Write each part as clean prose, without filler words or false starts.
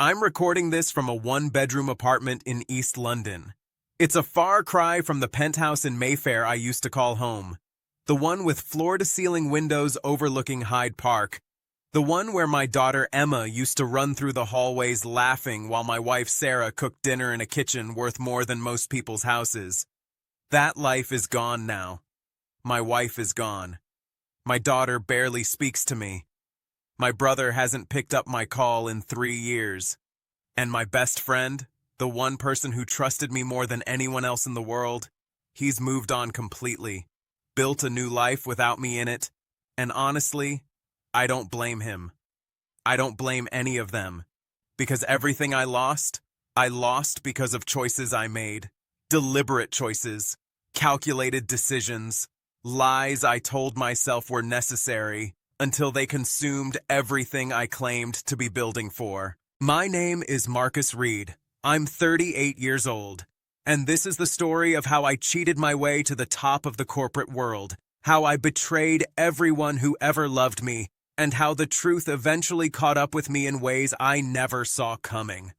I'm recording this from a one-bedroom apartment in East London. It's a far cry from the penthouse in Mayfair I used to call home. The one with floor-to-ceiling windows overlooking Hyde Park. The one where my daughter Emma used to run through the hallways laughing while my wife Sarah cooked dinner in a kitchen worth more than most people's houses. That life is gone now. My wife is gone. My daughter barely speaks to me. My brother hasn't picked up my call in 3 years. And my best friend, the one person who trusted me more than anyone else in the world, he's moved on completely, built a new life without me in it, and honestly, I don't blame him. I don't blame any of them, because everything I lost because of choices I made, deliberate choices, calculated decisions, lies I told myself were necessary until they consumed everything I claimed to be building for. My name is Marcus Reed. I'm 38 years old, and this is the story of how I cheated my way to the top of the corporate world, how I betrayed everyone who ever loved me, and how the truth eventually caught up with me in ways I never saw coming.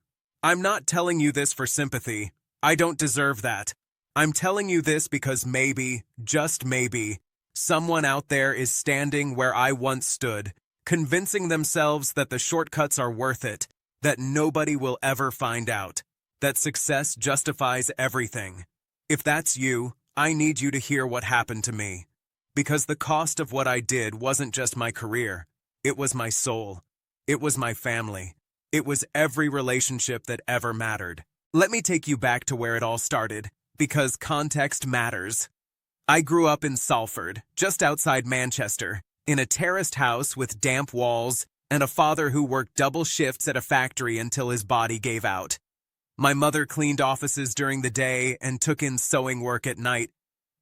I'm not telling you this for sympathy. I don't deserve that. I'm telling you this because maybe, just maybe, someone out there is standing where I once stood, convincing themselves that the shortcuts are worth it, that nobody will ever find out, that success justifies everything. If that's you, I need you to hear what happened to me. Because the cost of what I did wasn't just my career. It was my soul. It was my family. It was every relationship that ever mattered. Let me take you back to where it all started, because context matters. I grew up in Salford, just outside Manchester, in a terraced house with damp walls and a father who worked double shifts at a factory until his body gave out. My mother cleaned offices during the day and took in sewing work at night.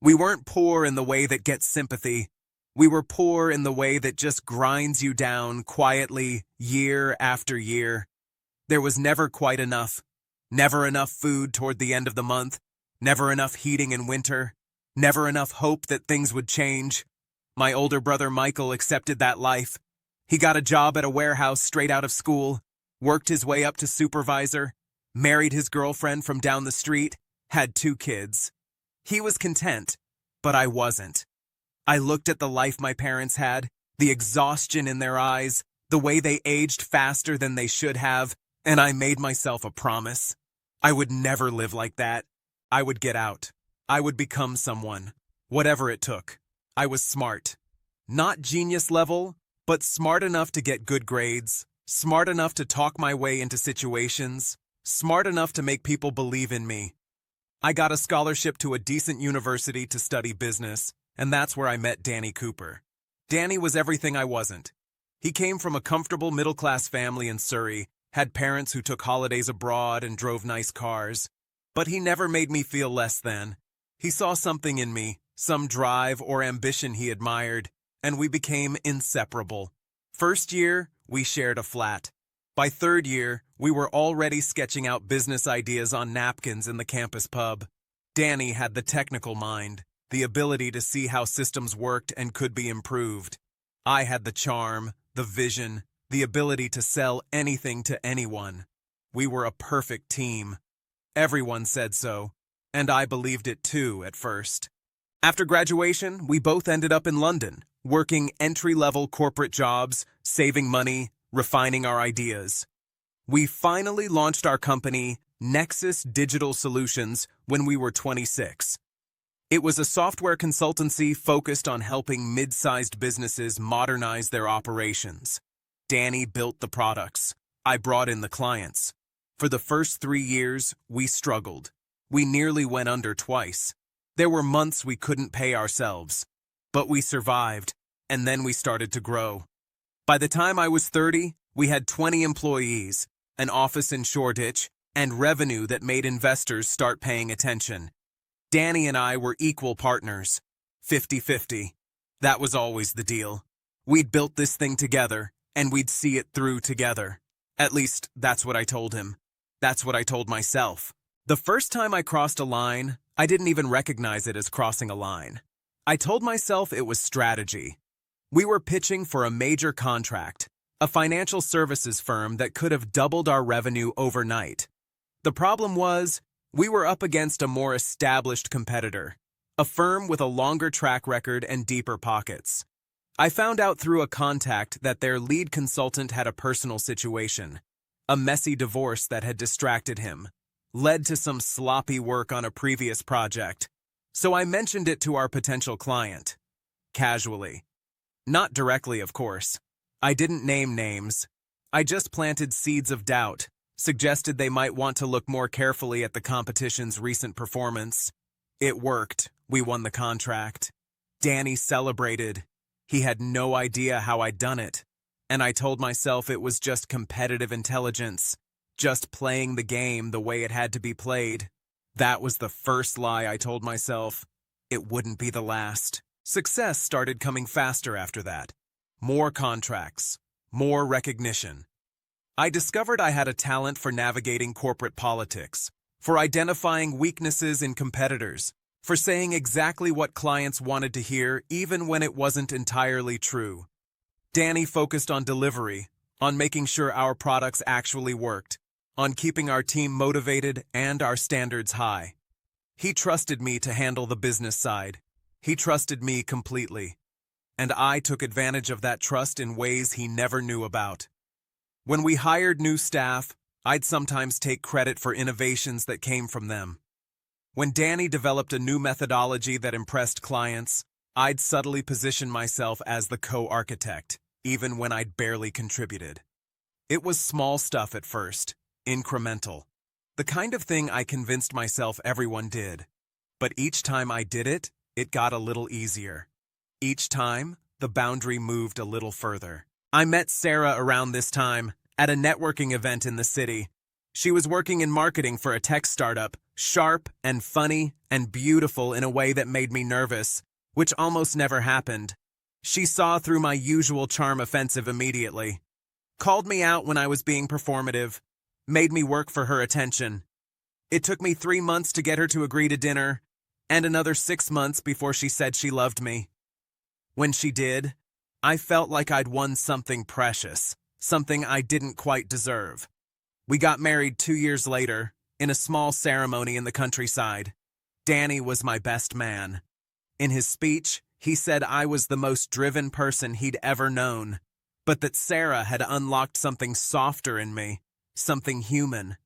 We weren't poor in the way that gets sympathy. We were poor in the way that just grinds you down quietly, year after year. There was never quite enough. Never enough food toward the end of the month. Never enough heating in winter. Never enough hope that things would change. My older brother Michael accepted that life. He got a job at a warehouse straight out of school, worked his way up to supervisor, married his girlfriend from down the street, had 2 kids. He was content, but I wasn't. I looked at the life my parents had, the exhaustion in their eyes, the way they aged faster than they should have, and I made myself a promise. I would never live like that. I would get out. I would become someone, whatever it took. I was smart. Not genius level, but smart enough to get good grades, smart enough to talk my way into situations, smart enough to make people believe in me. I got a scholarship to a decent university to study business, and that's where I met Danny Cooper. Danny was everything I wasn't. He came from a comfortable middle-class family in Surrey, had parents who took holidays abroad and drove nice cars. But he never made me feel less than. He saw something in me, some drive or ambition he admired, and we became inseparable. First year, we shared a flat. By 3rd year, we were already sketching out business ideas on napkins in the campus pub. Danny had the technical mind, the ability to see how systems worked and could be improved. I had the charm, the vision, the ability to sell anything to anyone. We were a perfect team. Everyone said so, and I believed it too at first. After graduation, we both ended up in London, working entry-level corporate jobs, saving money, refining our ideas. We finally launched our company, Nexus Digital Solutions, when we were 26. It was a software consultancy focused on helping mid-sized businesses modernize their operations. Danny built the products. I brought in the clients. For the first 3 years, we struggled. We nearly went under twice. There were months we couldn't pay ourselves. But we survived, and then we started to grow. By the time I was 30, we had 20 employees, an office in Shoreditch, and revenue that made investors start paying attention. Danny and I were equal partners, 50-50. That was always the deal. We'd built this thing together, and we'd see it through together. At least, that's what I told him. That's what I told myself. The first time I crossed a line, I didn't even recognize it as crossing a line. I told myself it was strategy. We were pitching for a major contract, a financial services firm that could have doubled our revenue overnight. The problem was, we were up against a more established competitor, a firm with a longer track record and deeper pockets. I found out through a contact that their lead consultant had a personal situation, a messy divorce that had distracted him, led to some sloppy work on a previous project. So I mentioned it to our potential client. Casually. Not directly, of course. I didn't name names. I just planted seeds of doubt, suggested they might want to look more carefully at the competition's recent performance. It worked. We won the contract. Danny celebrated. He had no idea how I'd done it. And I told myself it was just competitive intelligence, just playing the game the way it had to be played. That was the first lie I told myself. It wouldn't be the last. Success started coming faster after that. More contracts, more recognition. I discovered I had a talent for navigating corporate politics, for identifying weaknesses in competitors, for saying exactly what clients wanted to hear even when it wasn't entirely true. Danny focused on delivery, on making sure our products actually worked, on keeping our team motivated and our standards high. He trusted me to handle the business side. He trusted me completely. And I took advantage of that trust in ways he never knew about. When we hired new staff, I'd sometimes take credit for innovations that came from them. When Danny developed a new methodology that impressed clients, I'd subtly position myself as the co-architect, even when I'd barely contributed. It was small stuff at first, incremental. The kind of thing I convinced myself everyone did. But each time I did it, it got a little easier. Each time, the boundary moved a little further. I met Sarah around this time, at a networking event in the city. She was working in marketing for a tech startup, sharp and funny and beautiful in a way that made me nervous, which almost never happened. She saw through my usual charm offensive immediately. Called me out when I was being performative. Made me work for her attention. It took me 3 months to get her to agree to dinner, and another 6 months before she said she loved me. When she did, I felt like I'd won something precious, something I didn't quite deserve. We got married 2 years later, in a small ceremony in the countryside. Danny was my best man. In his speech, he said I was the most driven person he'd ever known, but that Sarah had unlocked something softer in me, something human.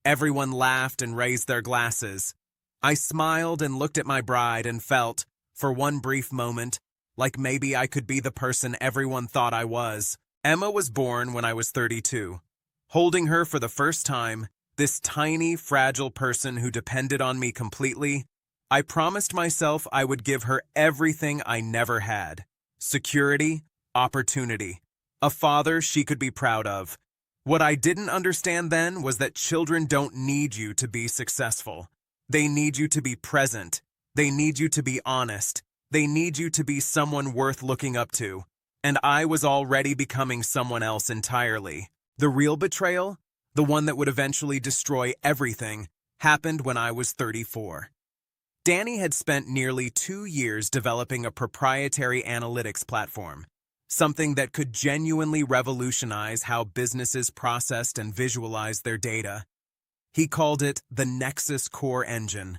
Everyone laughed and raised their glasses. I smiled and looked at my bride and felt, for one brief moment, like maybe I could be the person everyone thought I was. Emma was born when I was 32. Holding her for the first time, this tiny, fragile person who depended on me completely, I promised myself I would give her everything I never had. Security, opportunity, a father she could be proud of. What I didn't understand then was that children don't need you to be successful. They need you to be present. They need you to be honest. They need you to be someone worth looking up to. And I was already becoming someone else entirely. The real betrayal, the one that would eventually destroy everything, happened when I was 34. Danny had spent nearly 2 years developing a proprietary analytics platform, something that could genuinely revolutionize how businesses processed and visualized their data. He called it the Nexus Core Engine.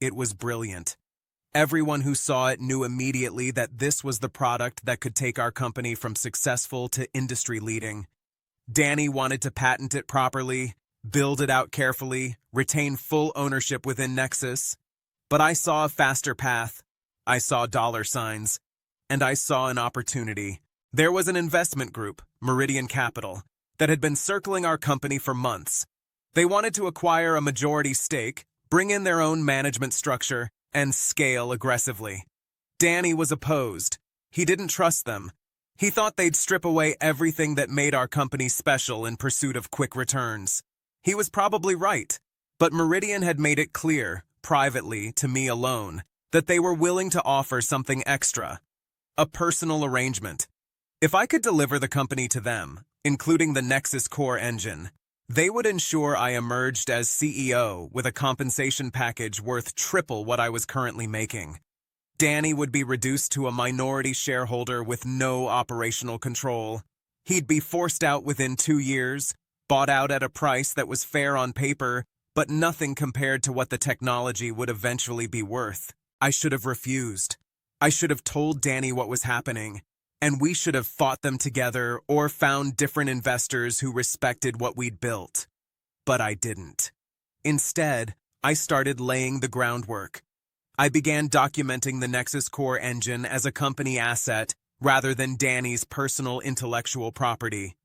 It was brilliant. Everyone who saw it knew immediately that this was the product that could take our company from successful to industry-leading. Danny wanted to patent it properly, build it out carefully, retain full ownership within Nexus. But I saw a faster path. I saw dollar signs. And I saw an opportunity. There was an investment group, Meridian Capital, that had been circling our company for months. They wanted to acquire a majority stake, bring in their own management structure, and scale aggressively. Danny was opposed. He didn't trust them. He thought they'd strip away everything that made our company special in pursuit of quick returns. He was probably right, but Meridian had made it clear, privately, to me alone, that they were willing to offer something extra. A personal arrangement. If I could deliver the company to them, including the Nexus Core Engine, they would ensure I emerged as CEO with a compensation package worth triple what I was currently making. Danny would be reduced to a minority shareholder with no operational control. He'd be forced out within 2 years, bought out at a price that was fair on paper, but nothing compared to what the technology would eventually be worth. I should have refused. I should have told Danny what was happening, and we should have fought them together or found different investors who respected what we'd built. But I didn't. Instead, I started laying the groundwork. I began documenting the Nexus Core engine as a company asset rather than Danny's personal intellectual property.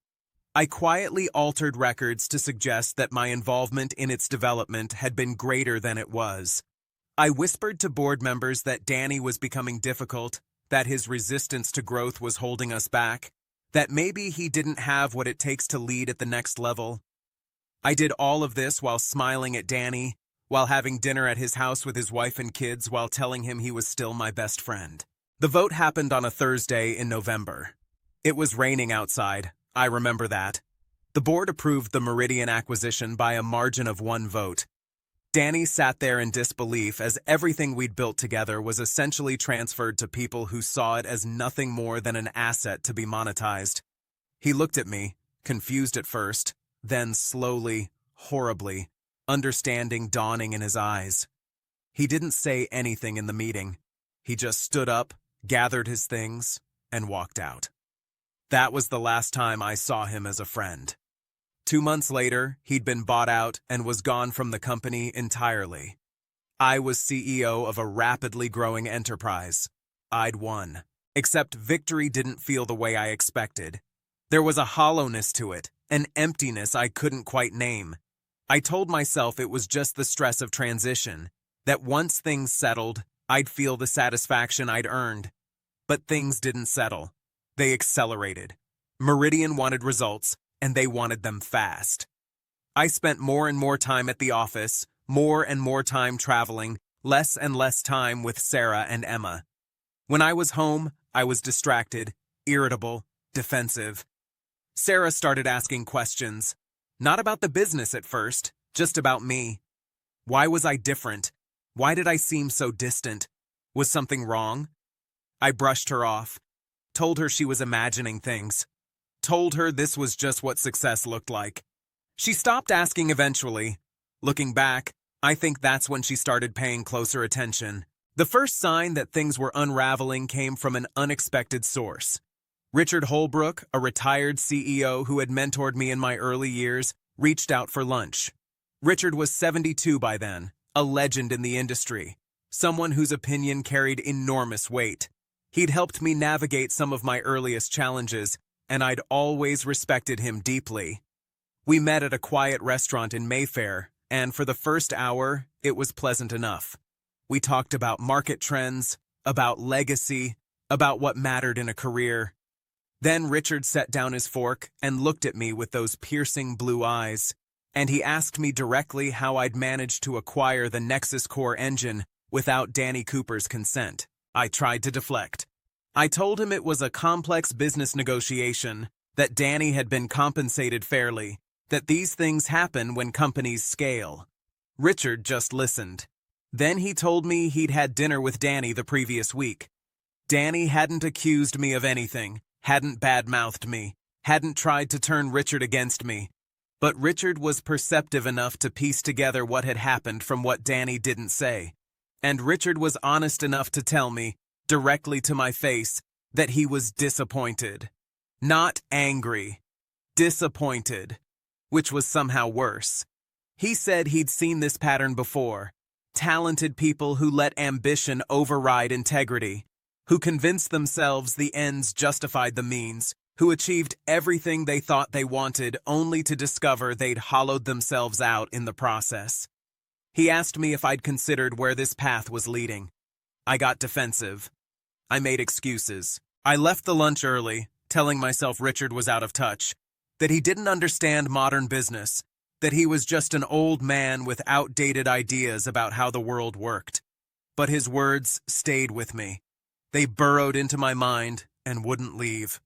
I quietly altered records to suggest that my involvement in its development had been greater than it was. I whispered to board members that Danny was becoming difficult, that his resistance to growth was holding us back, that maybe he didn't have what it takes to lead at the next level. I did all of this while smiling at Danny, while having dinner at his house with his wife and kids, while telling him he was still my best friend. The vote happened on a Thursday in November. It was raining outside. I remember that. The board approved the Meridian acquisition by a margin of 1 vote. Danny sat there in disbelief as everything we'd built together was essentially transferred to people who saw it as nothing more than an asset to be monetized. He looked at me, confused at first, then slowly, horribly, understanding dawning in his eyes. He didn't say anything in the meeting. He just stood up, gathered his things, and walked out. That was the last time I saw him as a friend. 2 months later, he'd been bought out and was gone from the company entirely. I was CEO of a rapidly growing enterprise. I'd won. Except victory didn't feel the way I expected. There was a hollowness to it, an emptiness I couldn't quite name. I told myself it was just the stress of transition, that once things settled, I'd feel the satisfaction I'd earned. But things didn't settle. They accelerated. Meridian wanted results, and they wanted them fast. I spent more and more time at the office, more and more time traveling, less and less time with Sarah and Emma. When I was home, I was distracted, irritable, defensive. Sarah started asking questions, not about the business at first, just about me. Why was I different? Why did I seem so distant? Was something wrong? I brushed her off, told her she was imagining things, told her this was just what success looked like. She stopped asking eventually. Looking back, I think that's when she started paying closer attention. The first sign that things were unraveling came from an unexpected source. Richard Holbrook, a retired CEO who had mentored me in my early years, reached out for lunch. Richard was 72 by then, a legend in the industry, someone whose opinion carried enormous weight. He'd helped me navigate some of my earliest challenges, and I'd always respected him deeply. We met at a quiet restaurant in Mayfair, and for the first hour, it was pleasant enough. We talked about market trends, about legacy, about what mattered in a career. Then Richard set down his fork and looked at me with those piercing blue eyes, and he asked me directly how I'd managed to acquire the Nexus Core engine without Danny Cooper's consent. I tried to deflect. I told him it was a complex business negotiation, that Danny had been compensated fairly, that these things happen when companies scale. Richard just listened. Then he told me he'd had dinner with Danny the previous week. Danny hadn't accused me of anything, hadn't badmouthed me, hadn't tried to turn Richard against me. But Richard was perceptive enough to piece together what had happened from what Danny didn't say. And Richard was honest enough to tell me, directly to my face, that he was disappointed. Not angry. Disappointed. Which was somehow worse. He said he'd seen this pattern before. Talented people who let ambition override integrity, who convinced themselves the ends justified the means, who achieved everything they thought they wanted only to discover they'd hollowed themselves out in the process. He asked me if I'd considered where this path was leading. I got defensive. I made excuses. I left the lunch early, telling myself Richard was out of touch, that he didn't understand modern business, that he was just an old man with outdated ideas about how the world worked. But his words stayed with me. They burrowed into my mind and wouldn't leave.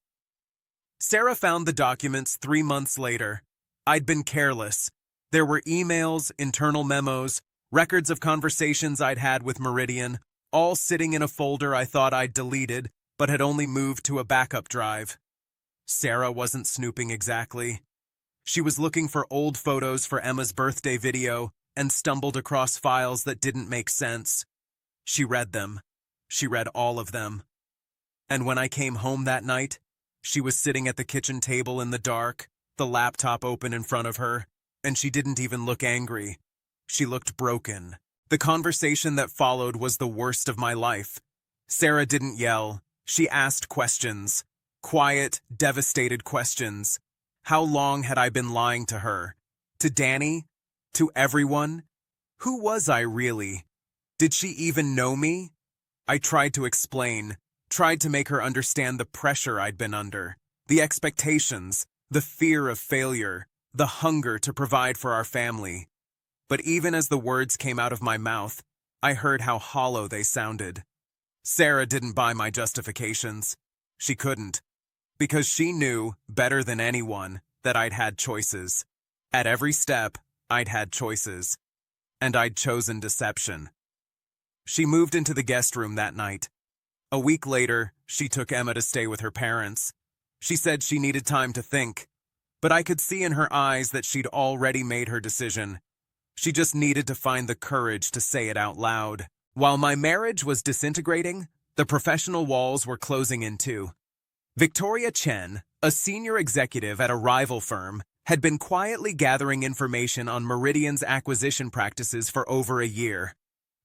Sarah found the documents 3 months later. I'd been careless. There were emails, internal memos, records of conversations I'd had with Meridian, all sitting in a folder I thought I'd deleted, but had only moved to a backup drive. Sarah wasn't snooping exactly. She was looking for old photos for Emma's birthday video and stumbled across files that didn't make sense. She read them. She read all of them. And when I came home that night, she was sitting at the kitchen table in the dark, the laptop open in front of her, and she didn't even look angry. She looked broken. The conversation that followed was the worst of my life. Sarah didn't yell. She asked questions. Quiet, devastated questions. How long had I been lying to her? To Danny? To everyone? Who was I really? Did she even know me? I tried to explain, tried to make her understand the pressure I'd been under, the expectations, the fear of failure, the hunger to provide for our family. But even as the words came out of my mouth, I heard how hollow they sounded. Sarah didn't buy my justifications. She couldn't. Because she knew, better than anyone, that I'd had choices. At every step, I'd had choices. And I'd chosen deception. She moved into the guest room that night. A week later, she took Emma to stay with her parents. She said she needed time to think. But I could see in her eyes that she'd already made her decision. She just needed to find the courage to say it out loud. While my marriage was disintegrating, the professional walls were closing in too. Victoria Chen, a senior executive at a rival firm, had been quietly gathering information on Meridian's acquisition practices for over a year.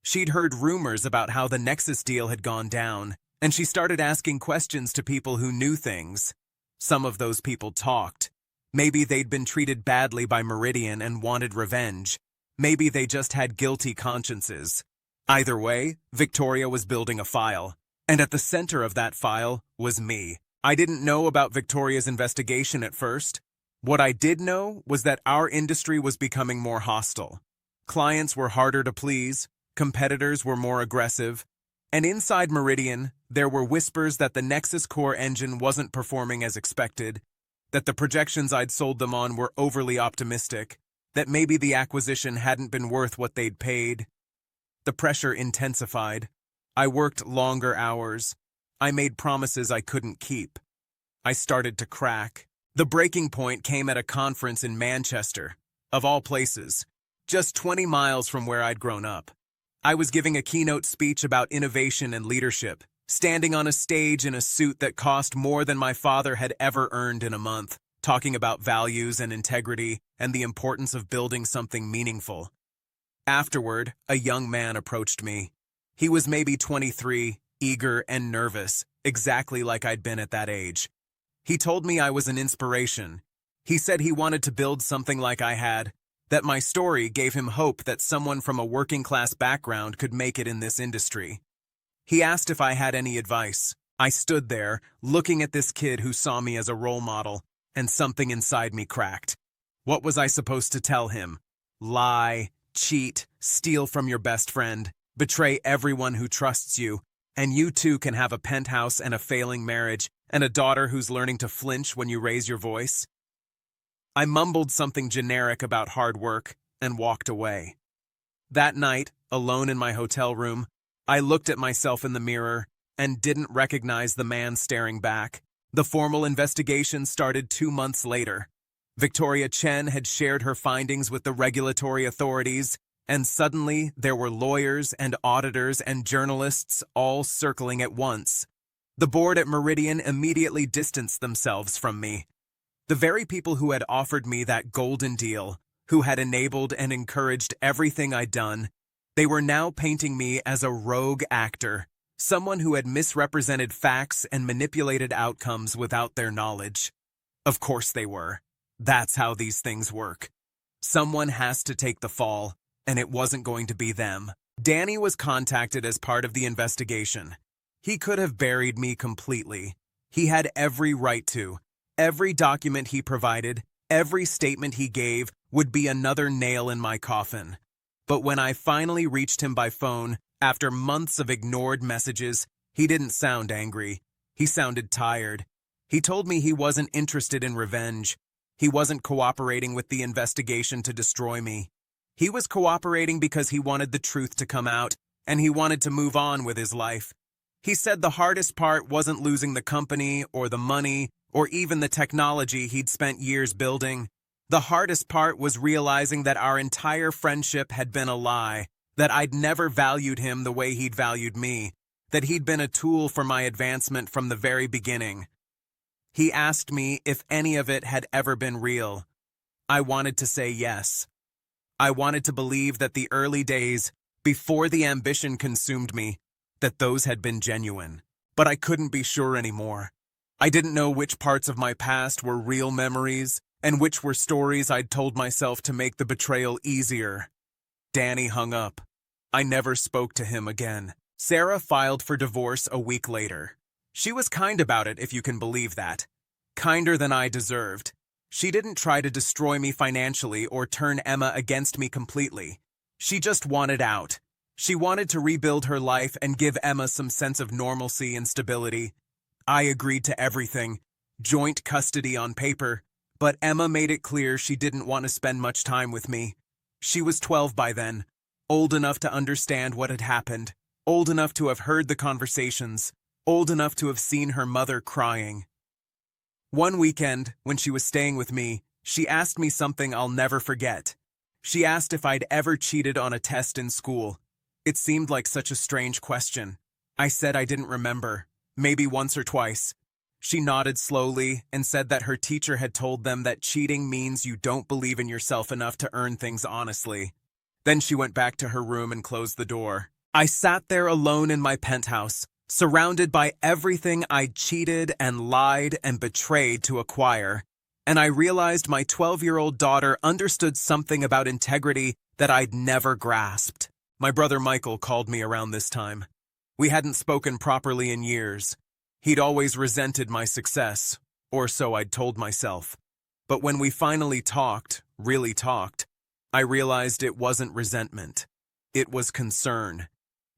She'd heard rumors about how the Nexus deal had gone down, and she started asking questions to people who knew things. Some of those people talked. Maybe they'd been treated badly by Meridian and wanted revenge. Maybe they just had guilty consciences. Either way, Victoria was building a file, and at the center of that file was me. I didn't know about Victoria's investigation at first. What I did know was that our industry was becoming more hostile. Clients were harder to please, competitors were more aggressive, and inside Meridian, there were whispers that the Nexus core engine wasn't performing as expected, that the projections I'd sold them on were overly optimistic, that maybe the acquisition hadn't been worth what they'd paid. The pressure intensified. I worked longer hours. I made promises I couldn't keep. I started to crack. The breaking point came at a conference in Manchester, of all places, just 20 miles from where I'd grown up. I was giving a keynote speech about innovation and leadership, standing on a stage in a suit that cost more than my father had ever earned in a month, talking about values and integrity and the importance of building something meaningful. Afterward, a young man approached me. He was maybe 23, eager and nervous, exactly like I'd been at that age. He told me I was an inspiration. He said he wanted to build something like I had, that my story gave him hope that someone from a working-class background could make it in this industry. He asked if I had any advice. I stood there, looking at this kid who saw me as a role model, and something inside me cracked. What was I supposed to tell him? Lie, cheat, steal from your best friend, betray everyone who trusts you, and you too can have a penthouse and a failing marriage and a daughter who's learning to flinch when you raise your voice? I mumbled something generic about hard work and walked away. That night, alone in my hotel room, I looked at myself in the mirror and didn't recognize the man staring back. The formal investigation started 2 months later. Victoria Chen had shared her findings with the regulatory authorities, and suddenly there were lawyers and auditors and journalists all circling at once. The board at Meridian immediately distanced themselves from me. The very people who had offered me that golden deal, who had enabled and encouraged everything I'd done, they were now painting me as a rogue actor, someone who had misrepresented facts and manipulated outcomes without their knowledge. Of course they were. That's how these things work. Someone has to take the fall, and it wasn't going to be them. Danny was contacted as part of the investigation. He could have buried me completely. He had every right to. Every document he provided, every statement he gave would be another nail in my coffin. But when I finally reached him by phone, after months of ignored messages, he didn't sound angry. He sounded tired. He told me he wasn't interested in revenge. He wasn't cooperating with the investigation to destroy me. He was cooperating because he wanted the truth to come out, and he wanted to move on with his life. He said the hardest part wasn't losing the company or the money or even the technology he'd spent years building. The hardest part was realizing that our entire friendship had been a lie, that I'd never valued him the way he'd valued me, that he'd been a tool for my advancement from the very beginning. He asked me if any of it had ever been real. I wanted to say yes. I wanted to believe that the early days, before the ambition consumed me, that those had been genuine. But I couldn't be sure anymore. I didn't know which parts of my past were real memories and which were stories I'd told myself to make the betrayal easier. Danny hung up. I never spoke to him again. Sarah filed for divorce a week later. She was kind about it, if you can believe that. Kinder than I deserved. She didn't try to destroy me financially or turn Emma against me completely. She just wanted out. She wanted to rebuild her life and give Emma some sense of normalcy and stability. I agreed to everything. Joint custody on paper. But Emma made it clear she didn't want to spend much time with me. She was 12 by then, old enough to understand what had happened, old enough to have heard the conversations, old enough to have seen her mother crying. One weekend, when she was staying with me, she asked me something I'll never forget. She asked if I'd ever cheated on a test in school. It seemed like such a strange question. I said I didn't remember, maybe once or twice. She nodded slowly and said that her teacher had told them that cheating means you don't believe in yourself enough to earn things honestly. Then she went back to her room and closed the door. I sat there alone in my penthouse, surrounded by everything I'd cheated and lied and betrayed to acquire, and I realized my 12-year-old daughter understood something about integrity that I'd never grasped. My brother Michael called me around this time. We hadn't spoken properly in years. He'd always resented my success, or so I'd told myself. But when we finally talked, really talked, I realized it wasn't resentment. It was concern.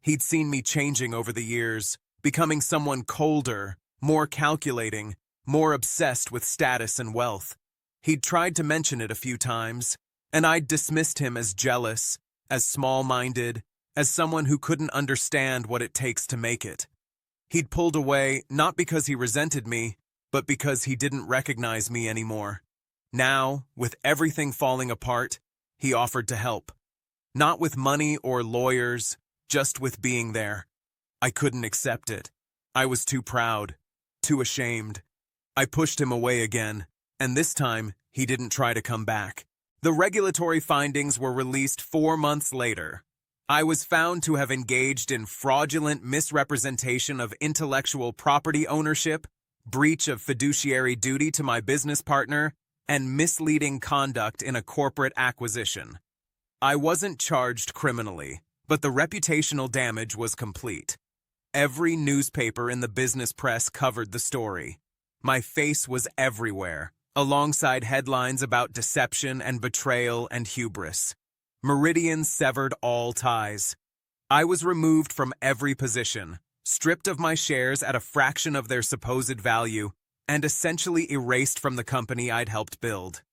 He'd seen me changing over the years, becoming someone colder, more calculating, more obsessed with status and wealth. He'd tried to mention it a few times, and I'd dismissed him as jealous, as small-minded, as someone who couldn't understand what it takes to make it. He'd pulled away not because he resented me, but because he didn't recognize me anymore. Now, with everything falling apart, he offered to help. Not with money or lawyers, just with being there. I couldn't accept it. I was too proud, too ashamed. I pushed him away again, and this time, he didn't try to come back. The regulatory findings were released 4 months later. I was found to have engaged in fraudulent misrepresentation of intellectual property ownership, breach of fiduciary duty to my business partner, and misleading conduct in a corporate acquisition. I wasn't charged criminally, but the reputational damage was complete. Every newspaper in the business press covered the story. My face was everywhere, alongside headlines about deception and betrayal and hubris. Meridian severed all ties. I was removed from every position, stripped of my shares at a fraction of their supposed value, and essentially erased from the company I'd helped build.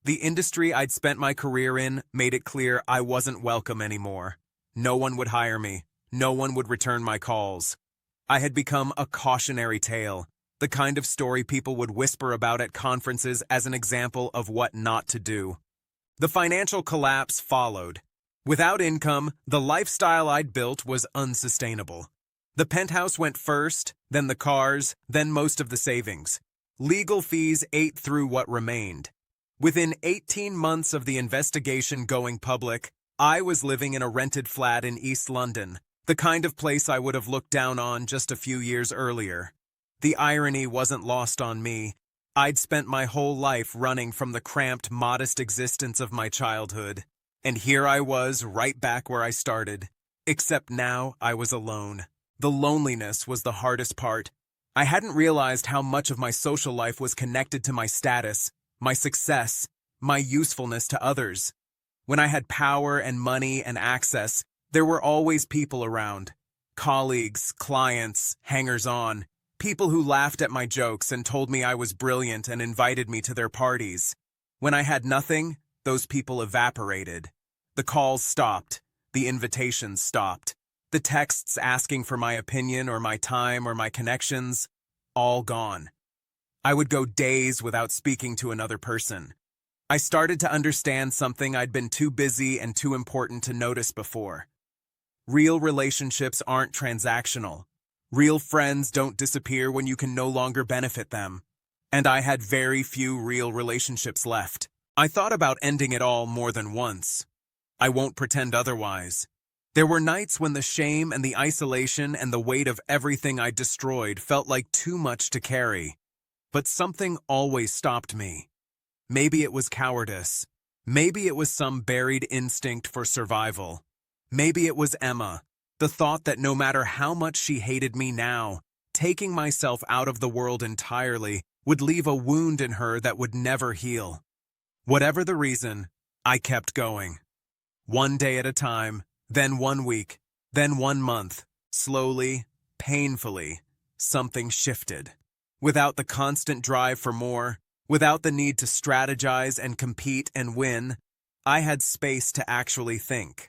The industry I'd spent my career in made it clear I wasn't welcome anymore. No one would hire me. No one would return my calls. I had become a cautionary tale, the kind of story people would whisper about at conferences as an example of what not to do. The financial collapse followed. Without income, the lifestyle I'd built was unsustainable. The penthouse went first, then the cars, then most of the savings. Legal fees ate through what remained. Within 18 months of the investigation going public, I was living in a rented flat in East London, the kind of place I would have looked down on just a few years earlier. The irony wasn't lost on me. I'd spent my whole life running from the cramped, modest existence of my childhood. And here I was, right back where I started. Except now I was alone. The loneliness was the hardest part. I hadn't realized how much of my social life was connected to my status, my success, my usefulness to others. When I had power and money and access, there were always people around. Colleagues, clients, hangers-on. People who laughed at my jokes and told me I was brilliant and invited me to their parties. When I had nothing, those people evaporated. The calls stopped. The invitations stopped. The texts asking for my opinion or my time or my connections, all gone. I would go days without speaking to another person. I started to understand something I'd been too busy and too important to notice before. Real relationships aren't transactional. Real friends don't disappear when you can no longer benefit them. And I had very few real relationships left. I thought about ending it all more than once. I won't pretend otherwise. There were nights when the shame and the isolation and the weight of everything I destroyed felt like too much to carry. But something always stopped me. Maybe it was cowardice. Maybe it was some buried instinct for survival. Maybe it was Emma, the thought that no matter how much she hated me now, taking myself out of the world entirely would leave a wound in her that would never heal. Whatever the reason, I kept going. One day at a time, then 1 week, then 1 month. Slowly, painfully, something shifted. Without the constant drive for more, without the need to strategize and compete and win, I had space to actually think.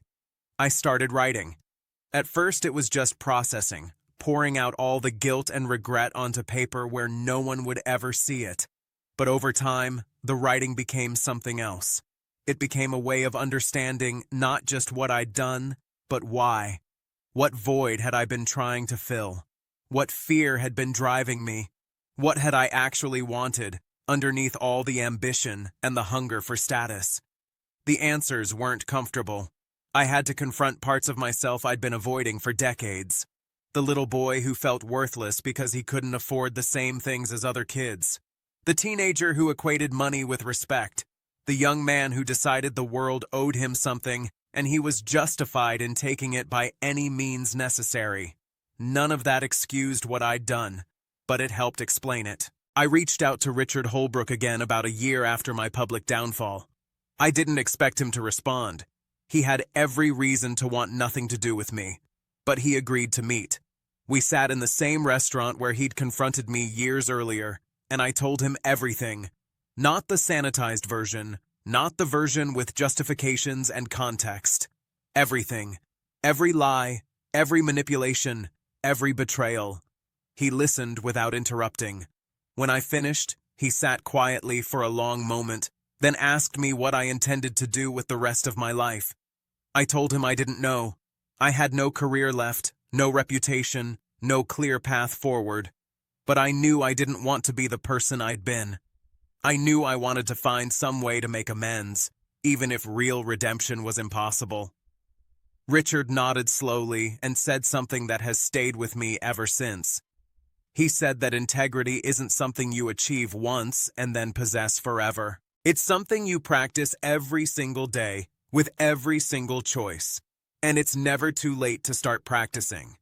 I started writing. At first it was just processing, pouring out all the guilt and regret onto paper where no one would ever see it. But over time, the writing became something else. It became a way of understanding not just what I'd done, but why. What void had I been trying to fill? What fear had been driving me? What had I actually wanted, underneath all the ambition and the hunger for status? The answers weren't comfortable. I had to confront parts of myself I'd been avoiding for decades. The little boy who felt worthless because he couldn't afford the same things as other kids. The teenager who equated money with respect. The young man who decided the world owed him something and he was justified in taking it by any means necessary. None of that excused what I'd done, but it helped explain it. I reached out to Richard Holbrook again about a year after my public downfall. I didn't expect him to respond. He had every reason to want nothing to do with me, but he agreed to meet. We sat in the same restaurant where he'd confronted me years earlier, and I told him everything. Not the sanitized version, not the version with justifications and context. Everything. Every lie, every manipulation, every betrayal. He listened without interrupting. When I finished, he sat quietly for a long moment, then asked me what I intended to do with the rest of my life. I told him I didn't know. I had no career left, no reputation, no clear path forward. But I knew I didn't want to be the person I'd been. I knew I wanted to find some way to make amends, even if real redemption was impossible. Richard nodded slowly and said something that has stayed with me ever since. He said that integrity isn't something you achieve once and then possess forever. It's something you practice every single day, with every single choice. And it's never too late to start practicing.